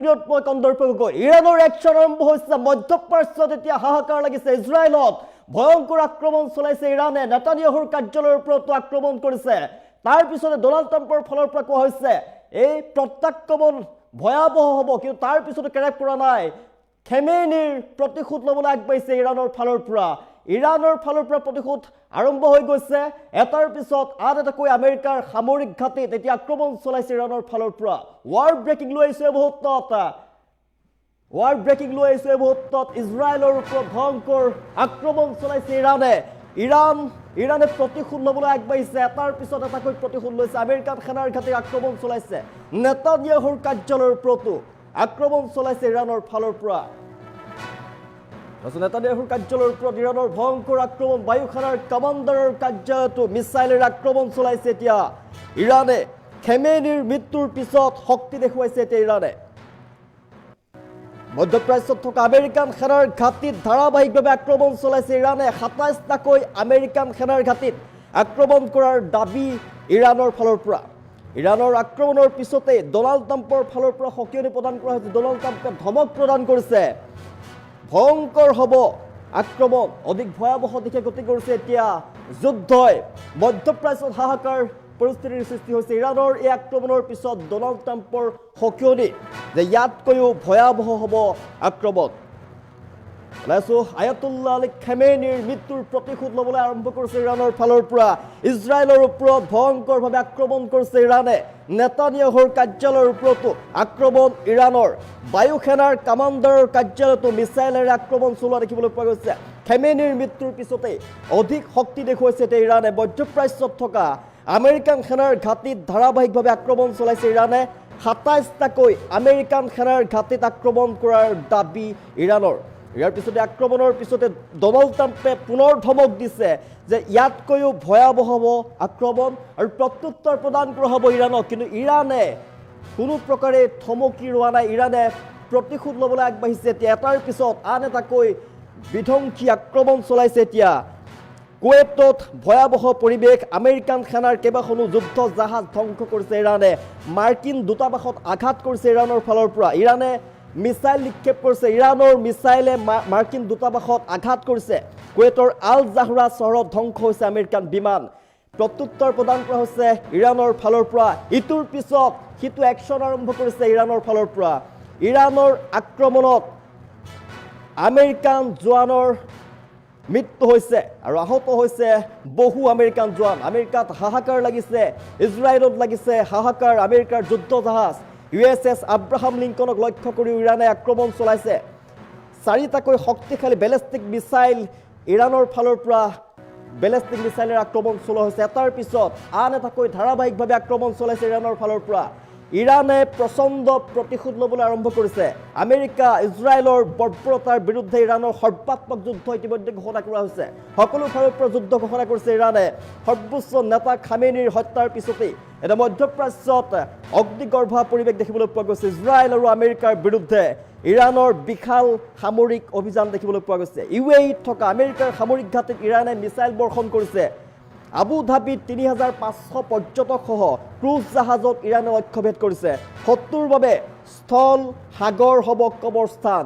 মই কন্দৰ্পকৈ ইৰাণৰ একশ্যন আৰম্ভ হৈছে মধ্যপ্ৰাচ্যত এতিয়া হাহাকাৰ লাগিছে ইজৰাইলত ভয়ংকৰ আক্ৰমণ চলাইছে ইৰাণে নেতানিয়াহুৰ কাৰ্যালয়ৰ ওপৰতো আক্ৰমণ কৰিছে তাৰ পিছতে ডনাল্ড ট্ৰাম্পৰ ফালৰ পৰা কোৱা হৈছে এই প্ৰত্যাক্ৰমণ ভয়াবহ হ'ব কিন্তু তাৰ পিছতো কেৰেপ কৰা নাই খেমেনিৰ প্ৰতিশোধ ল'বলৈ আগবাঢ়িছে ইৰাণৰ ফালৰ পৰা প্ৰতিশোধ আৰম্ভ হৈ গৈছে এটাৰ পিছত আন এটাকৈ আমেৰিকাৰ সামৰিক ঘাটিত এতিয়া আক্ৰমণ চলাইছে ইৰাণৰ ফালৰ পৰা ৱাৰ ব্ৰেকিং লৈ আহিছে মুহূৰ্তত ইজৰাইলৰ ওপৰত ভয়ংকৰ আক্ৰমণ চলাইছে ইৰাণে প্ৰতিশোধ ল'বলৈ আগবাঢ়িছে এটাৰ পিছত এটাকৈ প্ৰতিশোধ লৈছে আমেৰিকান সেনাৰ ঘাটিত আক্ৰমণ চলাইছে নেতানিয়াহুৰ কাৰ্যালয়ৰ ওপৰতো আক্ৰমণ চলাইছে ইৰাণৰ ফালৰ পৰা নেতানিয়াহুৰ কাৰ্যালয়ৰ ওপৰত ইৰাণৰ ভয়ংকৰ আক্ৰমণ বায়ু সেনাৰ কমাণ্ডাৰৰ কাৰ্যালয়তো মিছাইলেৰে আক্ৰমণ চলাইছে এতিয়া ইৰাণে খেমেনিৰ মৃত্যুৰ পিছত শক্তি দেখুৱাইছে এতিয়া ইৰাণে মধ্যপ্ৰাচ্যত থকা আমেৰিকান সেনাৰ ঘাটিত ধাৰাবাহিকভাৱে আক্ৰমণ চলাইছে ইৰাণে ২৭টাকৈ আমেৰিকান সেনাৰ ঘাটিত আক্ৰমণ কৰাৰ দাবী ইৰাণৰ ফালৰ পৰা ইৰাণৰ আক্ৰমণৰ পিছতে ডনাল্ড ট্ৰাম্পৰ ফালৰ পৰা সকিয়নি প্ৰদান কৰা হৈছে ডনাল্ড ট্ৰাম্পে ধমক প্ৰদান কৰিছে ভয়ংকৰ হ'ব আক্ৰমণ অধিক ভয়াবহ দিশে গতি কৰিছে এতিয়া যুদ্ধই মধ্যপ্ৰাচ্যত হাহাকাৰ পৰিস্থিতিৰ সৃষ্টি হৈছে ইৰাণৰ এই আক্ৰমণৰ পিছত ডনাল্ড ট্ৰাম্পৰ সকিয়নি যে ইয়াতকৈও ভয়াবহ হ'ব আক্ৰমণ আয়াতুল্লাহ আলী খেমেনিৰ মৃত্যুৰ প্ৰতিশোধ ল'বলৈ আৰম্ভ কৰিছে ইৰাণৰ ফালৰ পৰা ইজৰাইলৰ ওপৰত ভয়ংকৰভাৱে আক্ৰমণ কৰিছে ইৰাণে নেতানিয়াহুৰ কাৰ্যালয়ৰ ওপৰতো আক্ৰমণ ইৰাণৰ বায়ু সেনাৰ কমাণ্ডাৰৰ কাৰ্যালয়তো মিছাইলেৰে আক্ৰমণ চলোৱা দেখিবলৈ পোৱা গৈছে খেমেনিৰ মৃত্যুৰ পিছতে অধিক শক্তি দেখুৱাইছে এতিয়া ইৰাণে মধ্যপ্ৰাচ্যত থকা আমেৰিকান সেনাৰ ঘাটিত ধাৰাবাহিকভাৱে আক্ৰমণ চলাইছে ইৰাণে ২৭টাকৈ আমেৰিকান সেনাৰ ঘাটিত আক্ৰমণ কৰাৰ দাবী ইৰাণৰ ইয়াৰ পিছতে আক্ৰমণৰ পিছতে ডনাল্ড ট্ৰাম্পে পুনৰ ধমক দিছে যে ইয়াতকৈও ভয়াবহ হ'ব আক্ৰমণ আৰু প্ৰত্যুত্তৰ প্ৰদান কৰা হ'ব ইৰাণক কিন্তু ইৰাণে কোনো প্ৰকাৰে থমকি ৰোৱা নাই ইৰাণে প্ৰতিশোধ ল'বলৈ আগবাঢ়িছে এতিয়া এটাৰ পিছত আন এটাকৈ বিধ্বংসী আক্ৰমণ চলাইছে এতিয়া কুৱেইটত ভয়াবহ পৰিৱেশ আমেৰিকান সেনাৰ কেইবাখনো যুদ্ধ জাহাজ ধ্বংস কৰিছে ইৰাণে মাৰ্কিন দূতাবাসত আঘাত কৰিছে ইৰাণৰ ফালৰ পৰা ইৰাণে মিছাইল নিক্ষেপ কৰিছে ইৰাণৰ মিছাইলে মাৰ্কিন দূতাবাসত আঘাত কৰিছে কুৱেইটৰ আল জাহৰা চহৰত ধ্বংস হৈছে আমেৰিকান বিমান প্ৰত্যুত্তৰ প্ৰদান কৰা হৈছে ইৰাণৰ ফালৰ পৰা ইটোৰ পিছত সিটো একশ্যন আৰম্ভ কৰিছে ইৰাণৰ ফালৰ পৰা ইৰাণৰ আক্ৰমণত আমেৰিকান জোৱানৰ মৃত্যু হৈছে আৰু আহত হৈছে বহু আমেৰিকান জোৱান আমেৰিকাত হাহাকাৰ লাগিছে ইজৰাইলত লাগিছে হাহাকাৰ আমেৰিকাৰ যুদ্ধ জাহাজ USS আব্ৰাহাম লিংকনক লক্ষ্য কৰি ইৰাণে আক্ৰমণ চলাইছে ৪টাকৈ শক্তিশালী বেলেষ্টিক মিছাইল ইৰাণৰ ফালৰ পৰা বেলেষ্টিক মিছাইলেৰে আক্ৰমণ চলোৱা হৈছে এটাৰ পিছত আন এটাকৈ ধাৰাবাহিকভাৱে আক্ৰমণ চলাইছে ইৰাণৰ ফালৰ পৰা ইৰাণে প্ৰচণ্ড প্ৰতিশোধ ল'বলৈ আৰম্ভ কৰিছে আমেৰিকা ইজৰাইলৰ বৰ্বৰতাৰ বিৰুদ্ধে ইৰাণৰ সৰ্বাত্মক যুদ্ধ ইতিমধ্যে ঘোষণা কৰা হৈছে সকলো ফালৰ পৰা যুদ্ধ ঘোষণা কৰিছে ইৰাণে সৰ্বোচ্চ নেতা খামেনিৰ হত্যাৰ পিছতেই এটা মধ্যপ্ৰাচ্যত অগ্নিগৰ্ভ পৰিৱেশ দেখিবলৈ পোৱা গৈছে ইজৰাইল আৰু আমেৰিকাৰ বিৰুদ্ধে ইৰাণৰ বিশাল সামৰিক অভিযান দেখিবলৈ পোৱা গৈছে UAEত থকা আমেৰিকাৰ সামৰিক ঘাটিত ইৰাণে মিছাইল বৰ্ষণ কৰিছে আবু ধাবিত ৩৫০০ পৰ্যটকসহ ক্ৰুজ জাহাজত ইৰাণে লক্ষ্যভেদ কৰিছে শত্ৰুৰ বাবে স্থল সাগৰ হ'ব কবৰস্থান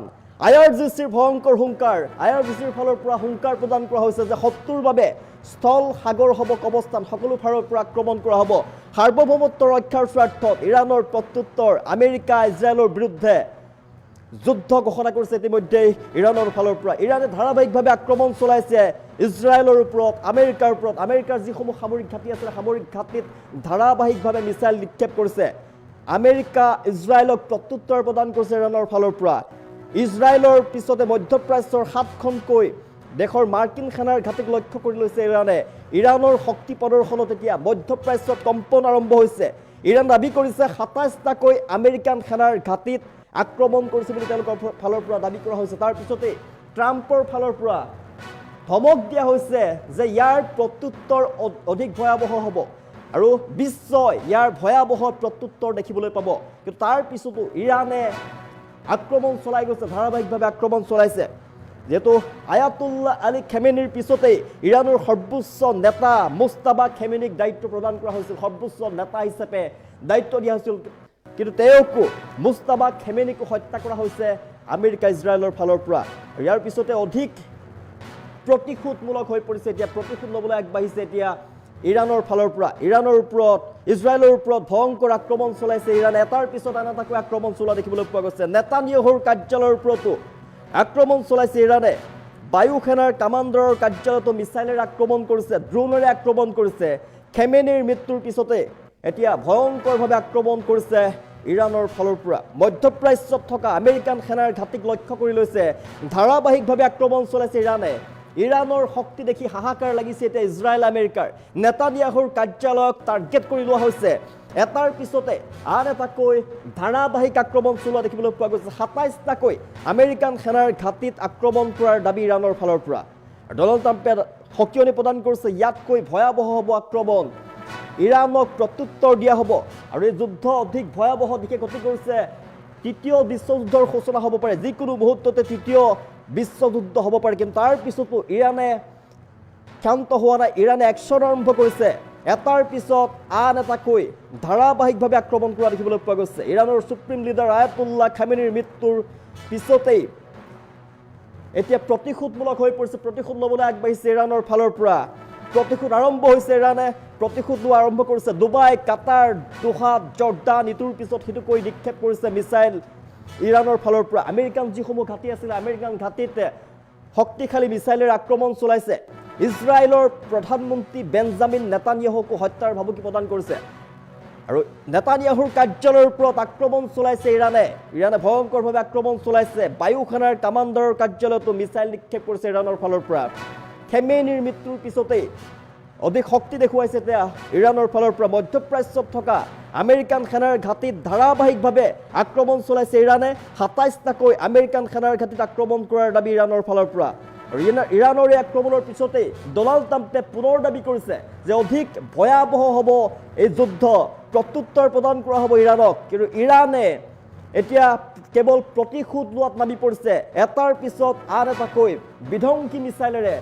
IRGCৰ ভয়ংকৰ হুংকাৰ IRGCৰ ফালৰ পৰা হুংকাৰ প্ৰদান কৰা হৈছে যে শত্ৰুৰ বাবে স্থল সাগৰ হ'ব কবৰস্থান সকলো ফালৰ পৰা আক্ৰমণ কৰা হ'ব সাৰ্বভৌমত্ব ৰক্ষাৰ স্বাৰ্থত ইৰাণৰ প্ৰত্যুত্তৰ আমেৰিকা ইজৰাইলৰ বিৰুদ্ধে যুদ্ধ ঘোষণা কৰিছে ইতিমধ্যে ইৰাণৰ ফালৰ পৰা ইৰাণে ধাৰাবাহিকভাৱে আক্ৰমণ চলাইছে ইজৰাইলৰ ওপৰত আমেৰিকাৰ যিসমূহ সামৰিক ঘাটি আছে সামৰিক ঘাটিত ধাৰাবাহিকভাৱে মিছাইল নিক্ষেপ কৰিছে আমেৰিকা ইজৰাইলক প্ৰত্যুত্তৰ প্ৰদান কৰিছে ইৰাণৰ ফালৰ পৰা ইজৰাইলৰ পিছতে মধ্যপ্ৰাচ্যৰ ৭খনকৈ দেশৰ মাৰ্কিন সেনাৰ ঘাটিক লক্ষ্য কৰি লৈছে ইৰাণৰ শক্তি প্ৰদৰ্শনত এতিয়া মধ্যপ্ৰাচ্যত কম্পন আৰম্ভ হৈছে ইৰাণ দাবী কৰিছে ২৭টাকৈ আমেৰিকান সেনাৰ ঘাটিত আক্ৰমণ কৰিছে বুলি তেওঁলোকৰ ফালৰ পৰা দাবী কৰা হৈছে তাৰ পিছতে ট্ৰাম্পৰ ফালৰ পৰা ধমক দিয়া হৈছে যে ইয়াৰ প্ৰত্যুত্তৰ অধিক ভয়াবহ হ'ব আৰু বিশ্বই ইয়াৰ ভয়াবহ প্ৰত্যুত্তৰ দেখিবলৈ পাব কিন্তু তাৰ পিছতো ইৰাণে আক্ৰমণ চলাই গৈছে ধাৰাবাহিকভাৱে আক্ৰমণ চলাইছে যেহেতু আয়াতুল্লাহ আলী খেমেনিৰ পিছতেই ইৰাণৰ সৰ্বোচ্চ নেতা মুস্তাবা খেমেনিক দায়িত্ব প্ৰদান কৰা হৈছিল সৰ্বোচ্চ নেতা হিচাপে দায়িত্ব দিয়া হৈছিল কিন্তু তেওঁকো মুস্তাফা খেমেনিকো হত্যা কৰা হৈছে আমেৰিকা ইজৰাইলৰ ফালৰ পৰা। ইয়াৰ পিছতে অধিক প্ৰতিশোধমূলক হৈ পৰিছে, এতিয়া প্ৰতিশোধ ল'বলৈ আগবাঢ়িছে এতিয়া ইৰাণৰ ফালৰ পৰা। ইৰাণৰ ওপৰত ইজৰাইলৰ ওপৰত ভয়ংকৰ আক্ৰমণ চলাইছে ইৰাণে, এটাৰ পিছত আন এটাকৈ আক্ৰমণ চলোৱা দেখিবলৈ পোৱা গৈছে। নেতানিয়াহুৰ কাৰ্যালয়ৰ ওপৰতো আক্ৰমণ চলাইছে ইৰাণে। বায়ু সেনাৰ কামাণ্ডাৰৰ কাৰ্যালয়তো মিছাইলেৰে আক্ৰমণ কৰিছে, ড্ৰোনেৰে আক্ৰমণ কৰিছে। খেমেনিৰ মৃত্যুৰ পিছতে এতিয়া ভয়ংকৰভাৱে আক্ৰমণ কৰিছে ইৰাণৰ ফালৰ পৰা। মধ্যপ্ৰাচ্যত থকা আমেৰিকান সেনাৰ ঘাটিক লক্ষ্য কৰি লৈছে, ধাৰাবাহিকভাৱে আক্ৰমণ চলাইছে ইৰাণে। ইৰাণৰ শক্তি দেখি হাহাকাৰ লাগিছে এতিয়া ইজৰাইল আমেৰিকাৰ। নেতানিয়াহুৰ কাৰ্যালয়ক টাৰ্গেট কৰি লোৱা হৈছে, এটাৰ পিছতে আন এটাকৈ ধাৰাবাহিক আক্ৰমণ চলোৱা দেখিবলৈ পোৱা গৈছে। ২৭টাকৈ আমেৰিকান সেনাৰ ঘাটিত আক্ৰমণ কৰাৰ দাবী ইৰাণৰ ফালৰ পৰা। ডনাল্ড ট্ৰাম্পে সকিয়নি প্ৰদান কৰিছে, ইয়াতকৈ ভয়াৱহ হ'ব আক্ৰমণ, ইৰাণক প্ৰত্যুত্তৰ দিয়া হ'ব আৰু এই যুদ্ধ অধিক ভয়াৱহ দিশে গতি কৰিছে। তৃতীয় বিশ্বযুদ্ধৰ সূচনা হ'ব পাৰে, যিকোনো মুহূৰ্ততে তৃতীয় বিশ্বযুদ্ধ হ'ব পাৰে। কিন্তু তাৰ পিছতো ইৰাণে ক্ষান্ত হোৱা নাই, ইৰাণে একশ্যন আৰম্ভ কৰিছে, এটাৰ পিছত আন এটাকৈ ধাৰাবাহিকভাৱে আক্ৰমণ কৰা দেখিবলৈ পোৱা গৈছে। ইৰাণৰ সুপ্ৰিম লিডাৰ আয়াতুল্লাহ খামেনিৰ মৃত্যুৰ পিছতেই এতিয়া প্ৰতিশোধমূলক হৈ পৰিছে, প্ৰতিশোধ ল'বলৈ আগবাঢ়িছে ইৰাণৰ ফালৰ পৰা। প্ৰতিশোধ আৰম্ভ হৈছে, ইৰাণে প্ৰতিশোধ লোৱা আৰম্ভ কৰিছে। ডুবাই, কাটাৰ, দোহা, জৰ্ডান ইটোৰ পিছত সিটোকৈ নিক্ষেপ কৰিছে মিছাইল ইৰাণৰ ফালৰ পৰা। আমেৰিকান যিসমূহ ঘাটি আছিলে, আমেৰিকান ঘাটিত শক্তিশালী মিছাইলেৰে আক্ৰমণ চলাইছে। ইজৰাইলৰ প্ৰধানমন্ত্ৰী বেঞ্জামিন নেতানিয়াহুকো হত্যাৰ ভাবুকি প্ৰদান কৰিছে আৰু নেতানিয়াহুৰ কাৰ্যালয়ৰ ওপৰত আক্ৰমণ চলাইছে ইৰাণে। ইৰাণে ভয়ংকৰভাৱে আক্ৰমণ চলাইছে। বায়ু সেনাৰ কামাণ্ডাৰৰ কাৰ্যালয়তো মিছাইল নিক্ষেপ কৰিছে ইৰাণৰ ফালৰ পৰা। খেমেনিৰ মৃত্যুৰ পিছতেই অধিক শক্তি দেখুৱাইছে এতিয়া ইৰাণৰ ফালৰ পৰা। মধ্যপ্ৰাচ্যত থকা আমেৰিকান সেনাৰ ঘাটিত ধাৰাবাহিকভাৱে আক্ৰমণ চলাইছে ইৰাণে। ২৭টাকৈ আমেৰিকান সেনাৰ ঘাটিত আক্ৰমণ কৰাৰ দাবী ইৰাণৰ ফালৰ পৰা। আৰু ইৰাণৰ এই আক্ৰমণৰ পিছতেই ডনাল্ড ট্ৰাম্পে পুনৰ দাবী কৰিছে যে অধিক ভয়াৱহ হ'ব এই যুদ্ধ, প্ৰত্যুত্তৰ প্ৰদান কৰা হ'ব ইৰাণক। কিন্তু ইৰাণে এতিয়া কেৱল প্ৰতিশোধ লোৱাত নামি পৰিছে, এটাৰ পিছত আন এটাকৈ বিধ্বংসী মিছাইলেৰে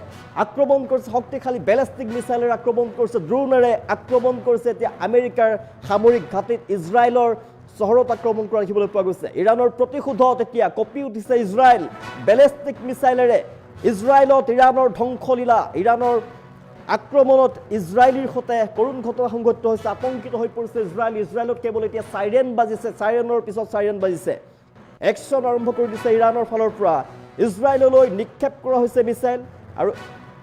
আক্ৰমণ কৰিছে, শক্তিশালী বেলেষ্টিক মিছাইলেৰে আক্ৰমণ কৰিছে, ড্ৰোনেৰে আক্ৰমণ কৰিছে এতিয়া আমেৰিকাৰ সামৰিক ঘাটিত। ইজৰাইলৰ চহৰত আক্ৰমণ কৰা দেখিবলৈ পোৱা গৈছে। ইৰাণৰ প্ৰতিশোধত এতিয়া কঁপি উঠিছে ইজৰাইল, বেলেষ্টিক মিছাইলেৰে ইজৰাইলত ইৰাণৰ ধ্বংসলীলা, ইৰাণৰ আক্ৰমণত ইজৰাইলীৰ সৈতে কৰুণ ঘটনা সংঘটিত হৈছে। আতংকিত হৈ পৰিছে ইজৰাইল। ইজৰাইলত কেৱল এতিয়া চাইৰেন বাজিছে, চাইৰেনৰ পিছত চাইৰেন বাজিছে। একশ্যন আৰম্ভ কৰি দিছে ইৰাণৰ ফালৰ পৰা। ইজৰাইললৈ নিক্ষেপ কৰা হৈছে মিছাইল আৰু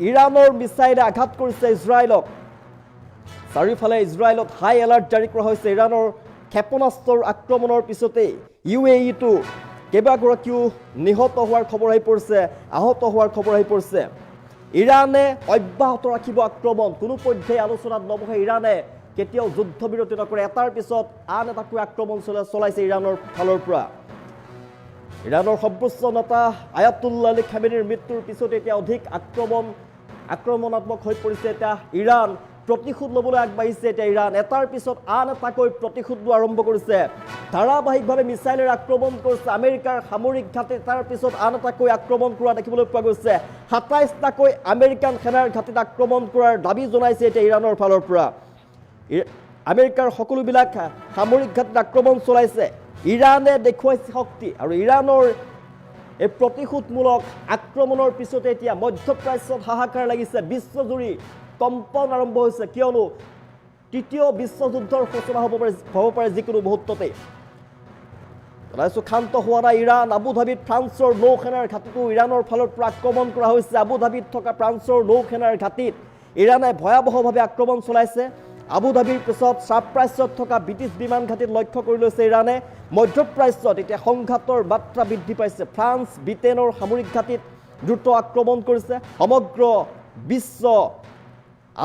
ইৰাণৰ মিছাইলে আঘাত কৰিছে ইজৰাইলক। চাৰিওফালে ইজৰাইলত হাই এলাৰ্ট জাৰি কৰা হৈছে। ইৰাণৰ ক্ষেপণাস্ত্ৰৰ আক্ৰমণৰ পিছতেই UAE-টো কেইবাগৰাকীও নিহত হোৱাৰ খবৰ আহি পৰিছে, আহত হোৱাৰ খবৰ আহি পৰিছে। ইৰাণে অব্যাহত ৰাখিব আক্ৰমণ, কোনো পৰ্যায়ে আলোচনাত নবহে। ইৰাণে কেতিয়াও যুদ্ধবিৰতি নকৰে, এটাৰ পিছত আন এটাকৈ আক্ৰমণ চলাইছে ইৰাণৰ ফালৰ পৰা। ইৰাণৰ সৰ্বোচ্চ নেতা আয়াতুল্লাহ আলী খামেনিৰ মৃত্যুৰ পিছত এতিয়া অধিক আক্ৰমণাত্মক হৈ পৰিছে এতিয়া ইৰাণ। প্ৰতিশোধ ল'বলৈ আগবাঢ়িছে এতিয়া ইৰাণ, এটাৰ পিছত আন এটাকৈ প্ৰতিশোধ লোৱা আৰম্ভ কৰিছে। ধাৰাবাহিকভাৱে মিছাইলেৰে আক্ৰমণ কৰিছে আমেৰিকাৰ সামৰিক ঘাটিত, তাৰ পিছত আন এটাকৈ আক্ৰমণ কৰা দেখিবলৈ পোৱা গৈছে। ২৭টাকৈ আমেৰিকান সেনাৰ ঘাটিত আক্ৰমণ কৰাৰ দাবী জনাইছে এতিয়া ইৰাণৰ ফালৰ পৰা। আমেৰিকাৰ সকলোবিলাক সামৰিক ঘাটিত আক্ৰমণ চলাইছে। ইৰাণে দেখুৱাইছে শক্তি আৰু ইৰাণৰ এই প্ৰতিশোধমূলক আক্ৰমণৰ পিছতে এতিয়া মধ্যপ্ৰাচ্যত হাহাকাৰ লাগিছে, বিশ্বজুৰি কম্পন আৰম্ভ হৈছে, কিয়নো তৃতীয় বিশ্বযুদ্ধৰ সূচনা হ'ব পাৰে যিকোনো মুহূৰ্ততে। জনাইছোঁ ক্ষান্ত হোৱা নাই ইৰাণ। আবুধাবিত ফ্ৰান্সৰ নৌ সেনাৰ ঘাটিতো ইৰাণৰ ফালৰ পৰা আক্ৰমণ কৰা হৈছে। আবুধাবিত থকা ফ্ৰান্সৰ নৌ সেনাৰ ঘাটিত ইৰাণে ভয়াৱহভাৱে আক্ৰমণ চলাইছে। আবুধাবিৰ পিছত ছাপ্ৰাইচত থকা ব্ৰিটিছ বিমান ঘাটিত লক্ষ্য কৰি লৈছে ইৰাণে। মধ্যপ্ৰাচ্যত এতিয়া সংঘাতৰ মাত্ৰা বৃদ্ধি পাইছে। ফ্ৰান্স, ব্ৰিটেইনৰ সামৰিক ঘাটিত দ্ৰুত আক্ৰমণ কৰিছে। সমগ্ৰ বিশ্ব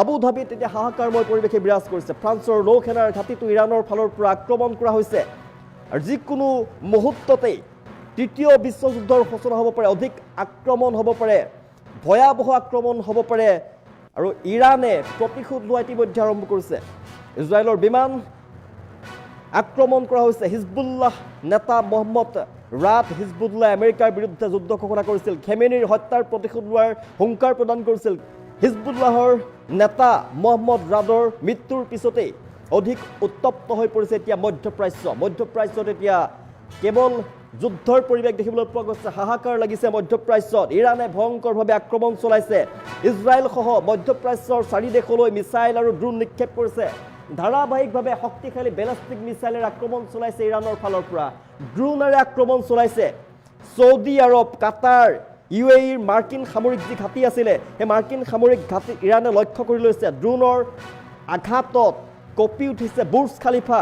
আবুধাবিত এতিয়া হাহাকাৰময় পৰিৱেশে বিৰাজ কৰিছে। ফ্ৰান্সৰ নৌ সেনাৰ ঘাটিতো ইৰাণৰ ফালৰ পৰা আক্ৰমণ কৰা হৈছে আৰু যিকোনো মুহূৰ্ততেই তৃতীয় বিশ্বযুদ্ধৰ সূচনা হ'ব পাৰে, অধিক আক্ৰমণ হ'ব পাৰে, ভয়াৱহ আক্ৰমণ হ'ব পাৰে আৰু ইৰাণে প্ৰতিশোধ লোৱা ইতিমধ্যে আৰম্ভ কৰিছে। ইজৰাইলৰ বিমান আক্ৰমণ কৰা হৈছে। হিজবুল্লাহ নেতা মহম্মদ ৰাদ হিজবুল্লাহ আমেৰিকাৰ বিৰুদ্ধে যুদ্ধ ঘোষণা কৰিছিল। খেমেনিৰ হত্যাৰ প্ৰতিশোধ লোৱাৰ হুংকাৰ প্ৰদান কৰিছিল। হিজবুল্লাহৰ নেতা মহম্মদ ৰাদৰ মৃত্যুৰ পিছতেই অধিক উত্তপ্ত হৈ পৰিছে এতিয়া মধ্যপ্ৰাচ্যত এতিয়া কেৱল যুদ্ধৰ পৰিৱেশ দেখিবলৈ পোৱা গৈছে হাহাকাৰ লাগিছে মধ্যপ্ৰাচ্যত ইৰাণে ভয়ংকৰভাৱে আক্ৰমণ চলাইছে ইজৰাইলসহ মধ্যপ্ৰাচ্যৰ 4 দেশলৈ মিছাইল আৰু ড্ৰোন নিক্ষেপ কৰিছে ধাৰাবাহিকভাৱে শক্তিশালী বেলিষ্টিক মিছাইলেৰ আক্ৰমণ চলাইছে ইৰাণৰ ফালৰ পৰা ড্ৰোনেৰে আক্ৰমণ চলাইছে সৌদি আৰব কাটাৰ UAEৰ মাৰ্কিন সামৰিক যি ঘাটি আছিলে সেই মাৰ্কিন সামৰিক ঘাটি ইৰাণে লক্ষ্য কৰি লৈছে ড্ৰোনৰ আঘাতত কঁপি উঠিছে বুৰ্জ খালিফা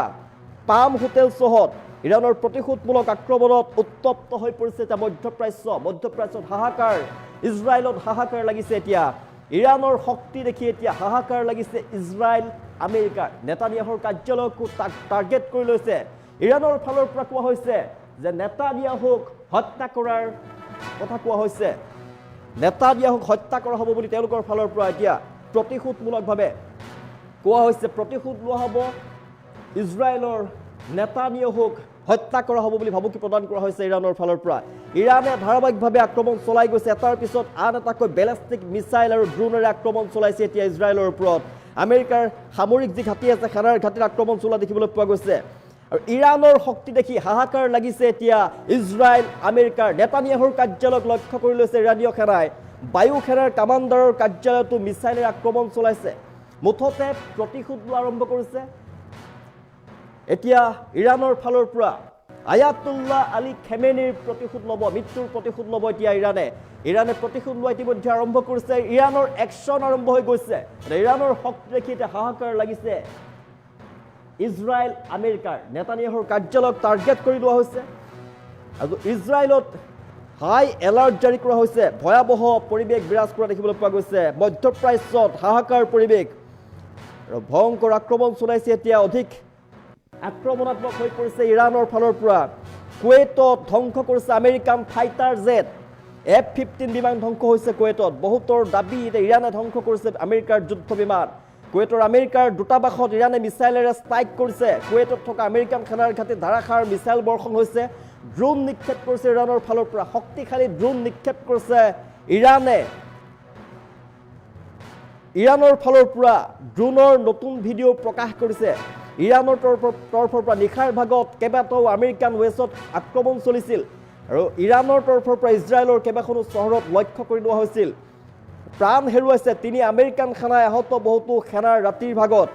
পাম হোটেল চহৰত ইৰাণৰ প্ৰতিশোধমূলক আক্ৰমণত উত্তপ্ত হৈ পৰিছে এতিয়া মধ্যপ্ৰাচ্যত হাহাকাৰ ইজৰাইলত হাহাকাৰ লাগিছে এতিয়া ইৰাণৰ শক্তি দেখি এতিয়া হাহাকাৰ লাগিছে ইজৰাইল আমেৰিকাৰ নেতানিয়াহুৰ কাৰ্যালয়কো টাৰ্গেট কৰি লৈছে ইৰাণৰ ফালৰ পৰা কোৱা হৈছে যে নেতানিয়াহুক হত্যা কৰাৰ কথা কোৱা হৈছে নেতানিয়াহুক হত্যা কৰা হ'ব বুলি তেওঁলোকৰ ফালৰ পৰা এতিয়া প্ৰতিশোধমূলকভাৱে কোৱা হৈছে প্ৰতিশোধ লোৱা হ'ব ইজৰাইলৰ নেতানিয়াহুক হত্যা কৰা হ'ব বুলি ভাবুকি প্ৰদান কৰা হৈছে ইৰাণৰ ফালৰ পৰা ইৰাণে ধাৰাবাহিকভাৱে আক্ৰমণ চলাই গৈছে এটাৰ পিছত আন এটাকৈ বেলিষ্টিক মিছাইল আৰু ড্ৰোনেৰে আক্ৰমণ চলাইছে এতিয়া ইজৰাইলৰ ওপৰত আমেৰিকাৰ সামৰিক যি ঘাটি আছে সেনাৰ ঘাটিত আক্ৰমণ চলোৱা দেখিবলৈ পোৱা গৈছে আৰু ইৰাণৰ শক্তি দেখি হাহাকাৰ লাগিছে এতিয়া ইজৰাইল আমেৰিকাৰ নেতানিয়াহুৰ কাৰ্যালয়ক লক্ষ্য কৰি লৈছে ইৰাণীয় সেনাই বায়ু সেনাৰ কামাণ্ডাৰৰ কাৰ্যালয়তো মিছাইলেৰে আক্ৰমণ চলাইছে মুঠতে প্ৰতিশোধ লোৱা আৰম্ভ কৰিছে এতিয়া ইৰাণৰ ফালৰ পৰা আয়াতুল্লাহ আলী খেমেনিৰ প্ৰতিশোধ ল'ব মৃত্যুৰ প্ৰতিশোধ ল'ব এতিয়া ইৰাণে প্ৰতিশোধ লোৱা ইতিমধ্যে আৰম্ভ কৰিছে ইৰাণৰ একশ্যন আৰম্ভ হৈ গৈছে ইৰাণৰ শক্তি দেখি এতিয়া হাহাকাৰ লাগিছে ইজৰাইল আমেৰিকাৰ নেতানিয়াহুৰ কাৰ্যালয়ক টাৰ্গেট কৰি লোৱা হৈছে আৰু ইজৰাইলত হাই এলাৰ্ট জাৰি কৰা হৈছে ভয়াৱহ পৰিৱেশ বিৰাজ কৰা দেখিবলৈ পোৱা গৈছে মধ্যপ্ৰাচ্যত হাহাকাৰ পৰিৱেশ আৰু ভয়ংকৰ আক্ৰমণ চলাইছে এতিয়া অধিক আক্ৰমণাত্মক হৈ পৰিছে ইৰাণৰ ফালৰ পৰা কুৱেইটত ধ্বংস কৰিছে আমেৰিকান ফাইটাৰ জেট F-15 বিমান ধ্বংস হৈছে কুৱেইটত বহুতৰ দাবী ইৰাণে ধ্বংস কৰিছে আমেৰিকাৰ যুদ্ধ বিমান কুৱেইটৰ আমেৰিকাৰ দূতাবাসত ইৰাণে মিছাইলেৰে ষ্ট্ৰাইক কৰিছে কুৱেইটত থকা আমেৰিকান সেনাৰ ঘাটিত ধাৰাসাৰ মিছাইল বৰ্ষণ হৈছে ড্ৰোন নিক্ষেপ কৰিছে ইৰাণৰ ফালৰ পৰা শক্তিশালী ড্ৰোন নিক্ষেপ কৰিছে ইৰাণৰ ফালৰ পৰা ড্ৰোনৰ নতুন ভিডিঅ' প্ৰকাশ কৰিছে ইৰাণৰ তৰফৰ পৰা নিশাৰ ভাগত কেইবাটাও আমেৰিকান ৱেছত আক্ৰমণ চলিছিল আৰু ইৰাণৰ তৰফৰ পৰা ইজৰাইলৰ কেইবাখনো চহৰত লক্ষ্য কৰি লোৱা হৈছিল প্ৰাণ হেৰুৱাইছে 3 আমেৰিকান সেনাই আহত বহুতো সেনাৰ ৰাতিৰ ভাগত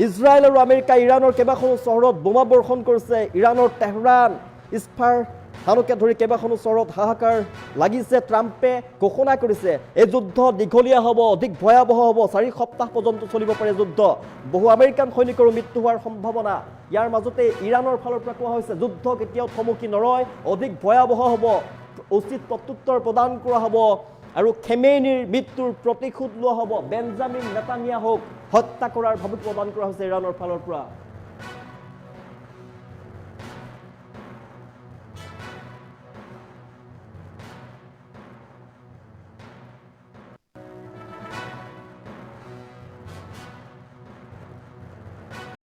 ইজৰাইল আৰু আমেৰিকা ইৰাণৰ কেইবাখনো চহৰত বোমা বৰ্ষণ কৰিছে ইৰাণৰ তেহৰান ইস্ফাহানকে ধৰি কেইবাখনো চহৰত হাহাকাৰ লাগিছে ট্ৰাম্পে ঘোষণা কৰিছে এই যুদ্ধ দীঘলীয়া হ'ব অধিক ভয়াৱহ হ'ব 4 সপ্তাহ পৰ্যন্ত চলিব পাৰে যুদ্ধ বহু আমেৰিকান সৈনিকৰো মৃত্যু হোৱাৰ সম্ভাৱনা ইয়াৰ মাজতে ইৰাণৰ ফালৰ পৰা কোৱা হৈছে যুদ্ধ কেতিয়াও থমকি নৰয় অধিক ভয়াৱহ হ'ব উচিত প্ৰত্যুত্তৰ প্ৰদান কৰা হ'ব আৰু খেমেনিৰ মৃত্যুৰ প্ৰতিশোধ লোৱা হ'ব বেঞ্জামিন নেতানিয়াহুক হত্যা কৰাৰ ভাবুকি প্ৰদান কৰা হৈছে ইৰাণৰ ফালৰ পৰা